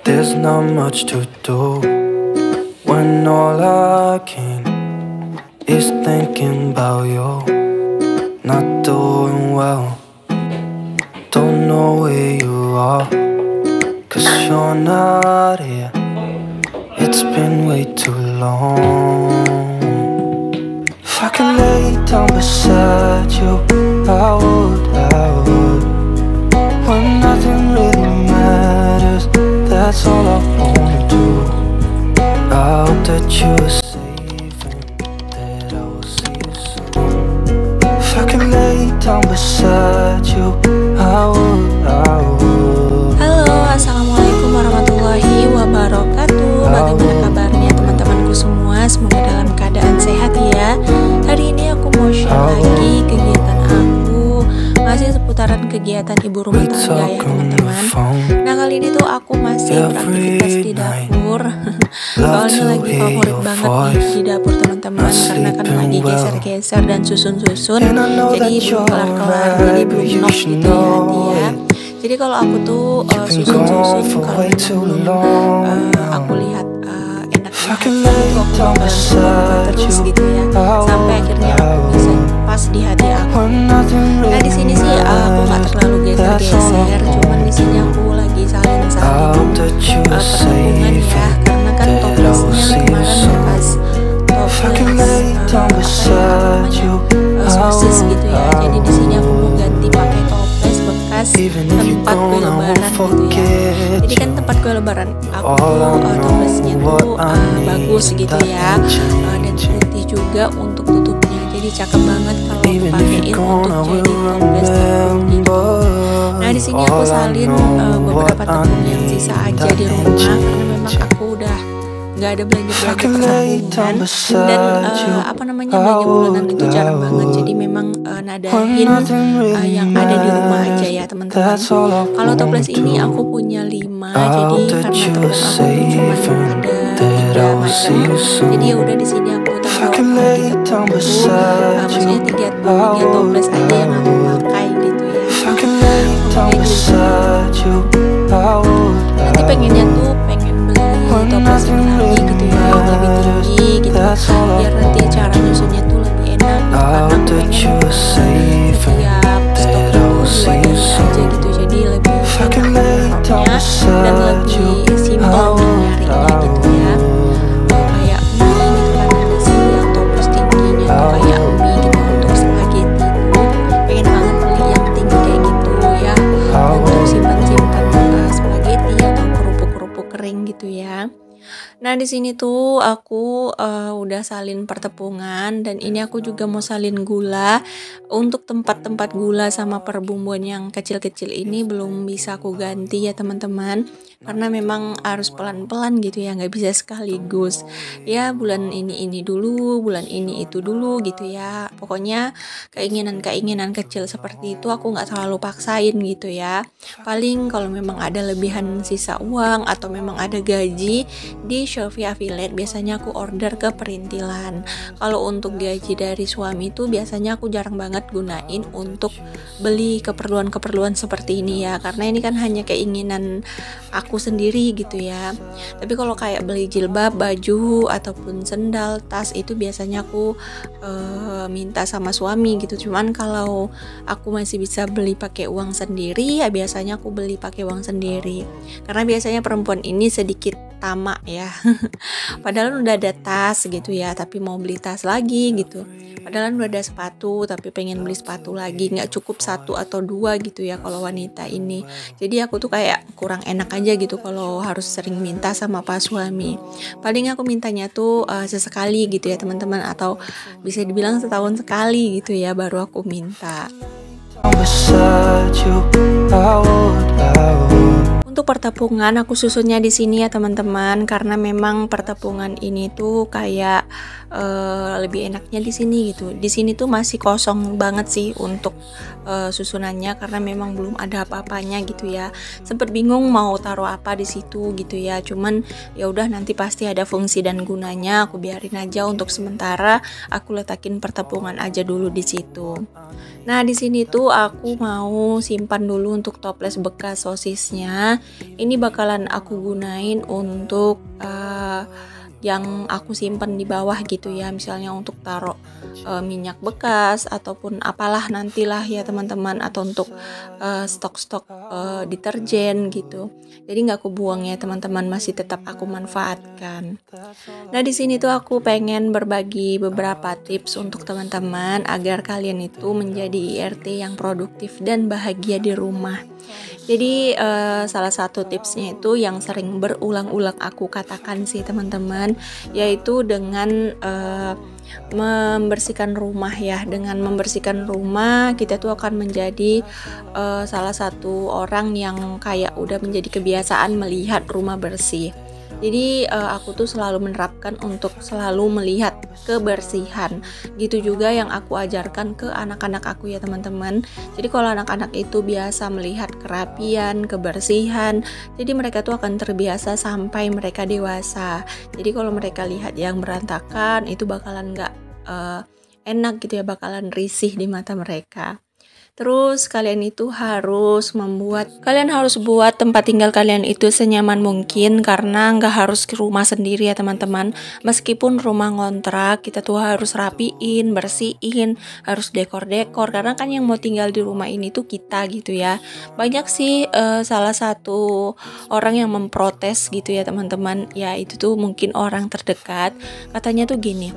There's not much to do when all I can is thinking about you. Not doing well, don't know where you are, 'cause you're not here. It's been way too long. If I could lay down beside you, I would. When nothing really matters, that's all I wanna do. I hope that you are safe and that I will see you soon. If I could lay down beside you, I would. Halo, assalamualaikum warahmatullahi wabarakatuh. Bagaimana kabarnya teman-temanku semua? Semoga dalam keadaan sehat ya. Hari ini aku mau share lagi kegiatan aku, masih seputaran kegiatan ibu rumah tangga ya teman-teman. Nah kali ini tuh aku masih beraktivitas di dapur. Soalnya lagi favorit banget nih di dapur teman-teman, karena kan lagi geser-geser dan susun-susun. Jadi belum kelar-kelar, jadi belum nok gitu ya dia. Jadi kalau aku tuh susun-susun, kalau belum aku lihat enaknya aku mau terus gitu ya, sampai akhirnya aku bisa pas di hati aku. Nah di sini sih aku nggak terlalu geser-geser, cuman di sini aku lagi salin-salin pertembungan ya, karena kan toplesnya kemarin bekas toples sosis gitu ya. Jadi di sini aku mau ganti pakai toples bekas tempat kue lebaran gitu ya. Jadi kan tempat kue lebaran aku toplesnya tuh bagus gitu ya, dan putih juga untuk tutupnya. Jadi cakep banget kalau dipakein untuk jadi toples gitu. Nah di sini aku salin beberapa tepung yang sisa aja di rumah, karena memang aku udah nggak ada belanja pertemuan, dan belanja bulanan itu jarang banget. Jadi memang nadahin yang ada di rumah aja ya teman-teman. Kalau toples ini aku punya 5, jadi karena tepung aku tuh cuma ada 3 macam, jadi ya udah di sini aku taruh di tepung, maksudnya 3 toples aja yang aku pakai gitu ya. Nanti pengennya tuh pengen beli toples ini lagi gitu ya, yang lebih tinggi gitu, biar nanti cara nyusunnya tuh lebih enak gitu, karena aku pengen tiap stok itu 2 aja gitu, jadi lebih enak dan lebih simpel nyarinya gitu ya. Kayak mie gitu kan, ada sih yang toples tingginya tuh kayak mie gitu. Untuk spaghetti tuh pengen banget beli yang tinggi kayak gitu ya, untuk simpan-simpan spaghetti atau kerupuk-kerupuk kering gitu ya. Nah di sini tuh aku udah salin pertepungan, dan ini aku juga mau salin gula. Untuk tempat-tempat gula sama perbumbuan yang kecil-kecil ini belum bisa aku ganti ya teman-teman, karena memang harus pelan-pelan gitu ya, nggak bisa sekaligus ya, bulan ini dulu, bulan ini itu dulu gitu ya. Pokoknya keinginan-keinginan kecil seperti itu aku nggak terlalu paksain gitu ya. Paling kalau memang ada lebihan sisa uang atau memang ada gaji di Shopee Affiliate, biasanya aku order ke perintilan. Kalau untuk gaji dari suami itu biasanya aku jarang banget gunain untuk beli keperluan-keperluan seperti ini ya, karena ini kan hanya keinginan aku sendiri gitu ya. Tapi kalau kayak beli jilbab, baju ataupun sendal, tas, itu biasanya aku minta sama suami gitu. Cuman kalau aku masih bisa beli pakai uang sendiri ya biasanya aku beli pakai uang sendiri, karena biasanya perempuan ini sedikit tamak ya. Padahal udah ada tas gitu ya, tapi mau beli tas lagi gitu. Padahal udah ada sepatu, tapi pengen beli sepatu lagi. Nggak cukup 1 atau 2 gitu ya kalau wanita ini. Jadi aku tuh kayak kurang enak aja gitu kalau harus sering minta sama pak suami. Paling aku mintanya tuh sesekali gitu ya teman-teman, atau bisa dibilang setahun sekali gitu ya baru aku minta. Untuk pertepungan aku susunnya di sini ya teman-teman, karena memang pertepungan ini tuh kayak lebih enaknya di sini gitu. Di sini tuh masih kosong banget sih untuk susunannya, karena memang belum ada apa-apanya gitu ya. Sempet bingung mau taruh apa di situ gitu ya. Cuman ya udah, nanti pasti ada fungsi dan gunanya. Aku biarin aja untuk sementara. Aku letakin pertepungan aja dulu di situ. Nah di sini tuh aku mau simpan dulu untuk toples bekas sosisnya. ini bakalan aku gunain untuk yang aku simpen di bawah gitu ya, misalnya untuk taruh minyak bekas ataupun apalah nantilah ya teman-teman, atau untuk stok-stok deterjen gitu. Jadi nggak aku buang ya teman-teman, masih tetap aku manfaatkan. Nah di sini tuh aku pengen berbagi beberapa tips untuk teman-teman agar kalian itu menjadi IRT yang produktif dan bahagia di rumah. Jadi salah satu tipsnya itu yang sering berulang-ulang aku katakan sih teman-teman, yaitu dengan membersihkan rumah ya. Dengan membersihkan rumah kita tuh akan menjadi salah satu orang yang kayak udah menjadi kebiasaan melihat rumah bersih. Jadi aku tuh selalu menerapkan untuk selalu melihat kebersihan. Gitu juga yang aku ajarkan ke anak-anak aku ya teman-teman. Jadi kalau anak-anak itu biasa melihat kerapian, kebersihan, jadi mereka tuh akan terbiasa sampai mereka dewasa. Jadi kalau mereka lihat yang berantakan itu bakalan gak enak gitu ya, bakalan risih di mata mereka. Terus kalian harus buat tempat tinggal kalian itu senyaman mungkin, karena nggak harus ke rumah sendiri ya teman-teman. Meskipun rumah ngontrak, kita tuh harus rapiin, bersihin, harus dekor-dekor, karena kan yang mau tinggal di rumah ini tuh kita gitu ya. Banyak sih salah satu orang yang memprotes gitu ya teman-teman, ya itu tuh mungkin orang terdekat. Katanya tuh gini,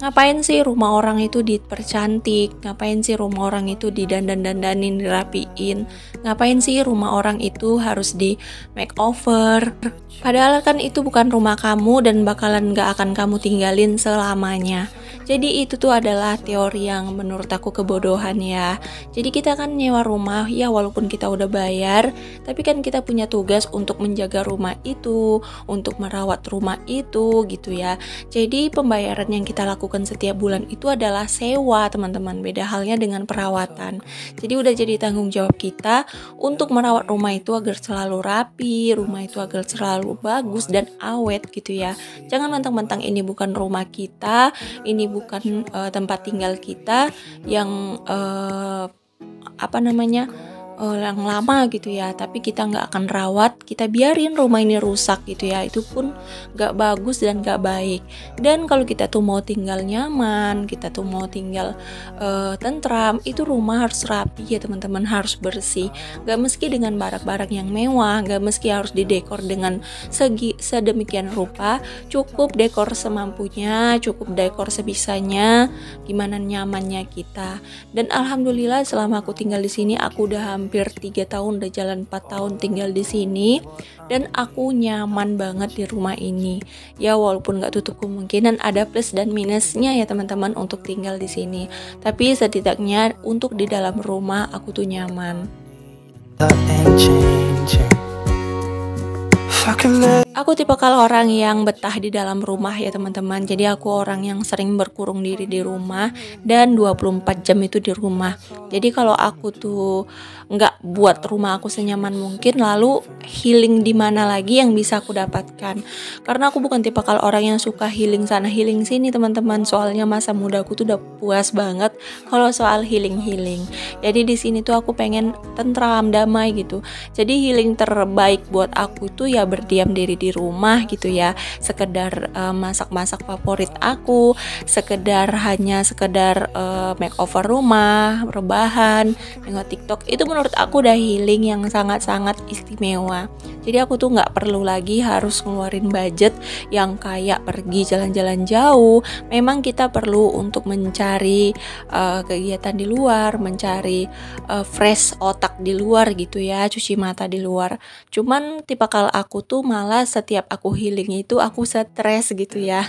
ngapain sih rumah orang itu dipercantik, ngapain sih rumah orang itu didandanin, dirapiin, ngapain sih rumah orang itu harus di makeover, padahal kan itu bukan rumah kamu dan bakalan gak akan kamu tinggalin selamanya. Jadi itu tuh adalah teori yang menurut aku kebodohan ya. Jadi kita kan nyewa rumah ya, walaupun kita udah bayar, tapi kan kita punya tugas untuk menjaga rumah itu, untuk merawat rumah itu gitu ya. Jadi pembayaran yang kita lakukan setiap bulan itu adalah sewa teman-teman, beda halnya dengan perawatan. Jadi udah jadi tanggung jawab kita untuk merawat rumah itu agar selalu rapi, rumah itu agar selalu bagus dan awet gitu ya. Jangan mentang-mentang ini bukan rumah kita, ini bukan tempat tinggal kita yang yang lama gitu ya, tapi kita nggak akan rawat, kita biarin rumah ini rusak gitu ya, itu pun nggak bagus dan nggak baik. Dan kalau kita tuh mau tinggal nyaman, kita tuh mau tinggal tentram, itu rumah harus rapi ya teman-teman, harus bersih. Nggak meski dengan barang-barang yang mewah, nggak meski harus didekor dengan sedemikian rupa, cukup dekor semampunya, cukup dekor sebisanya, gimana nyamannya kita. Dan alhamdulillah selama aku tinggal di sini, aku udah hampir 3 tahun, udah jalan 4 tahun tinggal di sini, dan aku nyaman banget di rumah ini. Ya walaupun nggak tutup kemungkinan ada plus dan minusnya ya teman-teman untuk tinggal di sini, tapi setidaknya untuk di dalam rumah aku tuh nyaman. Aku tipikal orang yang betah di dalam rumah ya teman-teman. Jadi aku orang yang sering berkurung diri di rumah dan 24 jam itu di rumah. Jadi kalau aku tuh nggak buat rumah aku senyaman mungkin, lalu healing di mana lagi yang bisa aku dapatkan? Karena aku bukan tipikal orang yang suka healing sana healing sini teman-teman. Soalnya masa muda aku tuh udah puas banget kalau soal healing. Jadi di sini tuh aku pengen tentram, damai gitu. Jadi healing terbaik buat aku tuh ya berdiam diri di rumah gitu ya, sekedar masak-masak favorit aku, sekedar makeover rumah, rebahan, nengok TikTok, itu menurut aku udah healing yang sangat-sangat istimewa. Jadi aku tuh nggak perlu lagi harus ngeluarin budget yang kayak pergi jalan-jalan jauh. Memang kita perlu untuk mencari kegiatan di luar, mencari fresh otak di luar gitu ya, cuci mata di luar. Cuman tipikal aku tuh malah setiap aku healing itu aku stres gitu ya.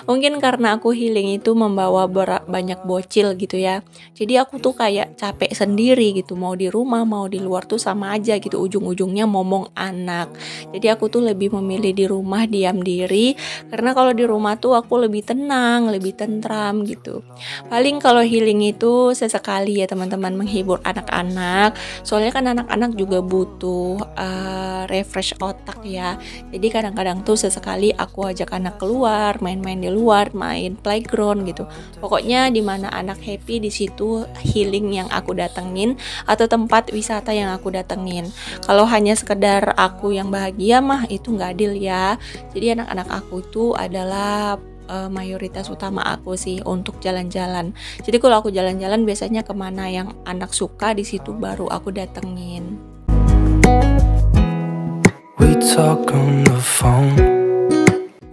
Mungkin karena aku healing itu membawa banyak bocil gitu ya. Jadi aku tuh kayak capek sendiri gitu, mau di rumah mau di luar tuh sama aja gitu, ujung-ujungnya momong anak. Jadi aku tuh lebih memilih di rumah diam diri, karena kalau di rumah tuh aku lebih tenang, lebih tentram gitu. Paling kalau healing itu sesekali ya teman-teman, menghibur anak-anak. Soalnya kan anak-anak juga butuh refresh otak ya. Jadi kadang-kadang tuh sesekali aku ajak anak keluar, main-main di luar, main playground gitu. Pokoknya di mana anak happy, di situ healing yang aku datengin atau tempat wisata yang aku datengin. Kalau hanya sekedar aku yang bahagia mah itu nggak adil ya. Jadi anak-anak aku itu adalah mayoritas utama aku sih untuk jalan-jalan. Jadi kalau aku jalan-jalan biasanya kemana yang anak suka, di situ baru aku datengin. We talk on the phone.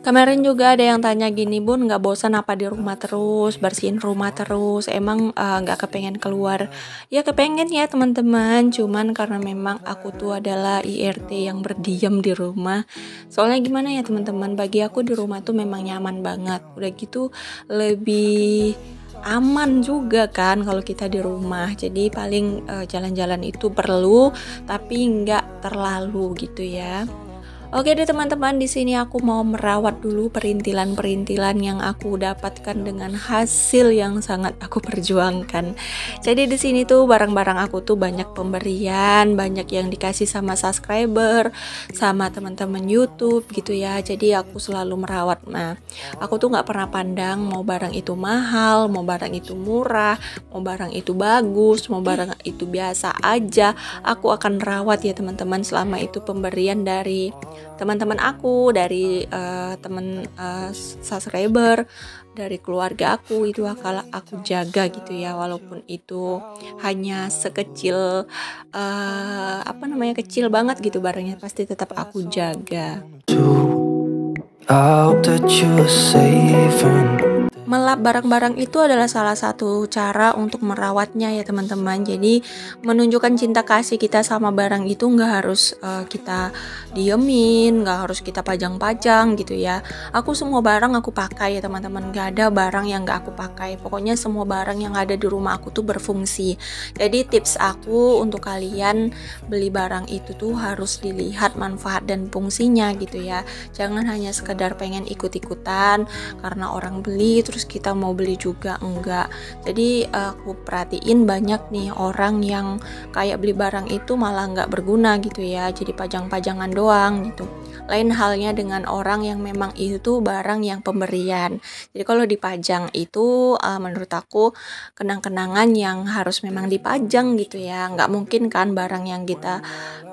Kemarin juga ada yang tanya gini, Bun, nggak bosan apa di rumah terus, bersihin rumah terus, emang nggak kepengen keluar? Ya kepengen ya teman-teman, cuman karena memang aku tuh adalah IRT yang berdiam di rumah. Soalnya gimana ya teman-teman, bagi aku di rumah tuh memang nyaman banget. Udah gitu lebih aman juga kan kalau kita di rumah. Jadi paling jalan-jalan itu perlu, tapi nggak terlalu gitu ya. Oke deh teman-teman, di sini aku mau merawat dulu perintilan-perintilan yang aku dapatkan dengan hasil yang sangat aku perjuangkan. Jadi di sini tuh barang-barang aku tuh banyak pemberian, banyak yang dikasih sama subscriber, sama teman-teman YouTube gitu ya. Jadi aku selalu merawat. Nah, aku tuh nggak pernah pandang mau barang itu mahal, mau barang itu murah, mau barang itu bagus, mau barang itu biasa aja. Aku akan rawat ya teman-teman, selama itu pemberian dari teman-teman aku, dari teman subscriber, dari keluarga aku, itu akan aku jaga gitu ya, walaupun itu hanya sekecil kecil banget gitu barangnya, pasti tetap aku jaga. I hope that you are safe and Melap barang-barang itu adalah salah satu cara untuk merawatnya ya teman-teman. Jadi menunjukkan cinta kasih kita sama barang itu nggak harus kita diemin, nggak harus kita pajang-pajang gitu ya. Aku semua barang aku pakai ya teman-teman, nggak ada barang yang nggak aku pakai. Pokoknya semua barang yang ada di rumah aku tuh berfungsi. Jadi tips aku untuk kalian beli barang itu tuh harus dilihat manfaat dan fungsinya gitu ya. Jangan hanya sekedar pengen ikut-ikutan karena orang beli terus kita mau beli juga, enggak. Jadi aku perhatiin banyak nih orang yang kayak beli barang itu malah nggak berguna gitu ya, jadi pajang-pajangan doang gitu. Lain halnya dengan orang yang memang itu barang yang pemberian. Jadi kalau dipajang itu menurut aku kenang-kenangan yang harus memang dipajang gitu ya. Nggak mungkin kan barang yang kita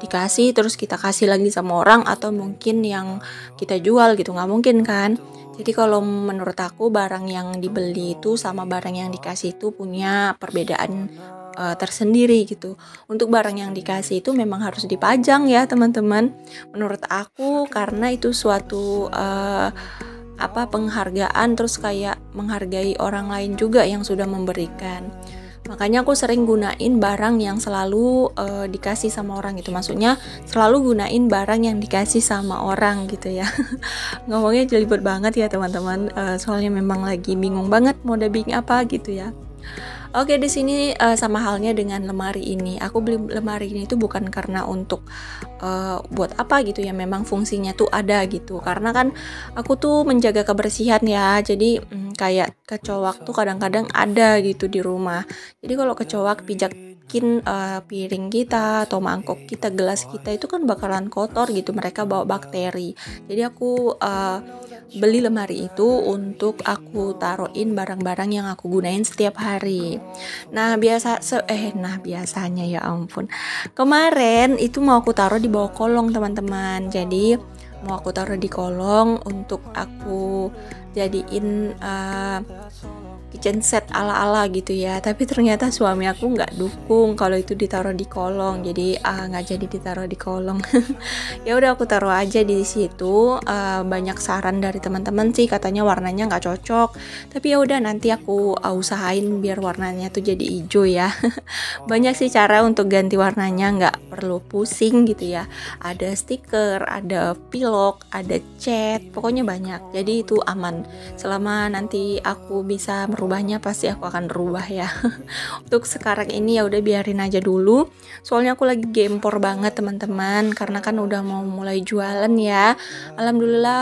dikasih terus kita kasih lagi sama orang, atau mungkin yang kita jual gitu, nggak mungkin kan. Jadi kalau menurut aku barang yang dibeli itu sama barang yang dikasih itu punya perbedaan tersendiri gitu. Untuk barang yang dikasih itu memang harus dipajang ya teman-teman. Menurut aku karena itu suatu penghargaan, terus kayak menghargai orang lain juga yang sudah memberikan. Makanya aku sering gunain barang yang selalu dikasih sama orang gitu. Maksudnya selalu gunain barang yang dikasih sama orang gitu ya. Ngomongnya jelibet banget ya teman-teman. Soalnya memang lagi bingung banget mau dubbing apa gitu ya. Oke, di sini sama halnya dengan lemari ini. Aku beli lemari ini tuh bukan karena untuk buat apa gitu ya, memang fungsinya tuh ada gitu. Karena kan aku tuh menjaga kebersihan ya. Jadi kayak kecoak tuh kadang-kadang ada gitu di rumah. Jadi kalau kecoak pijakin piring kita atau mangkok kita, gelas kita itu kan bakalan kotor gitu. Mereka bawa bakteri. Jadi aku beli lemari itu untuk aku taruhin barang-barang yang aku gunain setiap hari. Nah biasanya ya ampun, kemarin itu mau aku taruh di bawah kolong teman-teman. Jadi mau aku taruh di kolong untuk aku jadiin kitchen set ala-ala gitu ya. Tapi ternyata suami aku nggak dukung kalau itu ditaruh di kolong, jadi nggak jadi ditaruh di kolong. Ya udah aku taruh aja di situ. Banyak saran dari teman-teman sih, katanya warnanya nggak cocok, tapi ya udah nanti aku usahain biar warnanya tuh jadi hijau ya. Banyak sih cara untuk ganti warnanya, nggak perlu pusing gitu ya. Ada stiker, ada pilok, ada cat, pokoknya banyak. Jadi itu aman selama nanti aku bisa merubahnya pasti aku akan rubah ya. Untuk sekarang ini ya udah biarin aja dulu. Soalnya aku lagi gempor banget teman-teman, karena kan udah mau mulai jualan ya. Alhamdulillah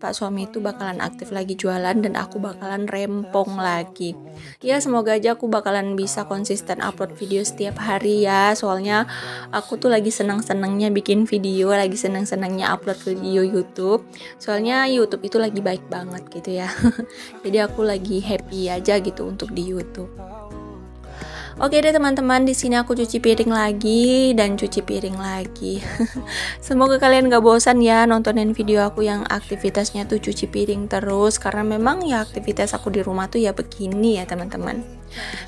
Pak suami itu bakalan aktif lagi jualan dan aku bakalan rempong lagi. Ya semoga aja aku bakalan bisa konsisten upload video setiap hari ya. Soalnya aku tuh lagi senang-senangnya bikin video, lagi senang-senangnya upload video YouTube. Soalnya YouTube itu lagi baik banget gitu ya. Jadi aku lagi happy aja gitu untuk di YouTube. Oke deh teman-teman, di sini aku cuci piring lagi dan cuci piring lagi. Semoga kalian gak bosan ya nontonin video aku yang aktivitasnya tuh cuci piring terus, karena memang ya aktivitas aku di rumah tuh ya begini ya teman-teman.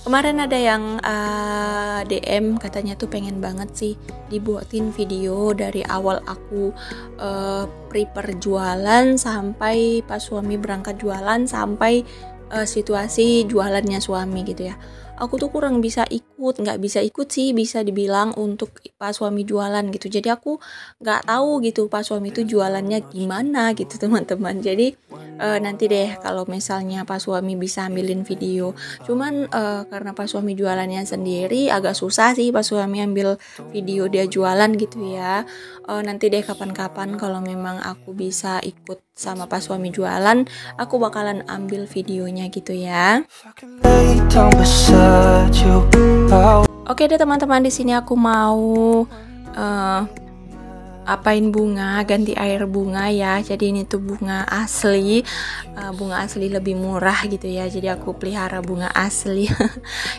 Kemarin ada yang DM katanya tuh pengen banget sih dibuatin video dari awal aku prepare jualan sampai pas suami berangkat jualan sampai situasi jualannya suami gitu ya. Aku tuh kurang bisa ikut, nggak bisa ikut sih bisa dibilang untuk pas suami jualan gitu. Jadi aku nggak tahu gitu pas suami itu jualannya gimana gitu teman-teman. Jadi nanti deh kalau misalnya pas suami bisa ambilin video. Cuman karena pas suami jualannya sendiri agak susah sih pas suami ambil video dia jualan gitu ya. Nanti deh kapan-kapan kalau memang aku bisa ikut sama pas suami jualan, aku bakalan ambil videonya gitu ya. Oke deh teman-teman, di sini aku mau apain bunga, ganti air bunga ya. Jadi ini tuh bunga asli lebih murah gitu ya. Jadi aku pelihara bunga asli.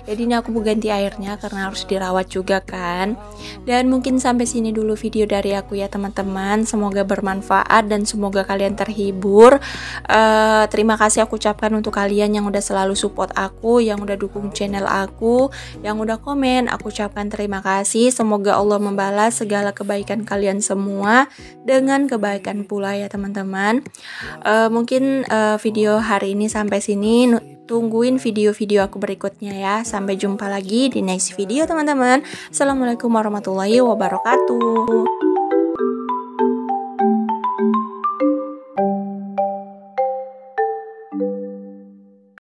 Jadi ini aku mau ganti airnya karena harus dirawat juga kan. Dan mungkin sampai sini dulu video dari aku ya teman-teman. Semoga bermanfaat dan semoga kalian terhibur. Terima kasih aku ucapkan untuk kalian yang udah selalu support aku, yang udah dukung channel aku, yang udah komen. Aku ucapkan terima kasih. Semoga Allah membalas segala kebaikan kalian semua dengan kebaikan pula ya teman-teman. Mungkin video hari ini sampai sini. Tungguin video-video aku berikutnya ya. Sampai jumpa lagi di next video teman-teman. Assalamualaikum warahmatullahi wabarakatuh.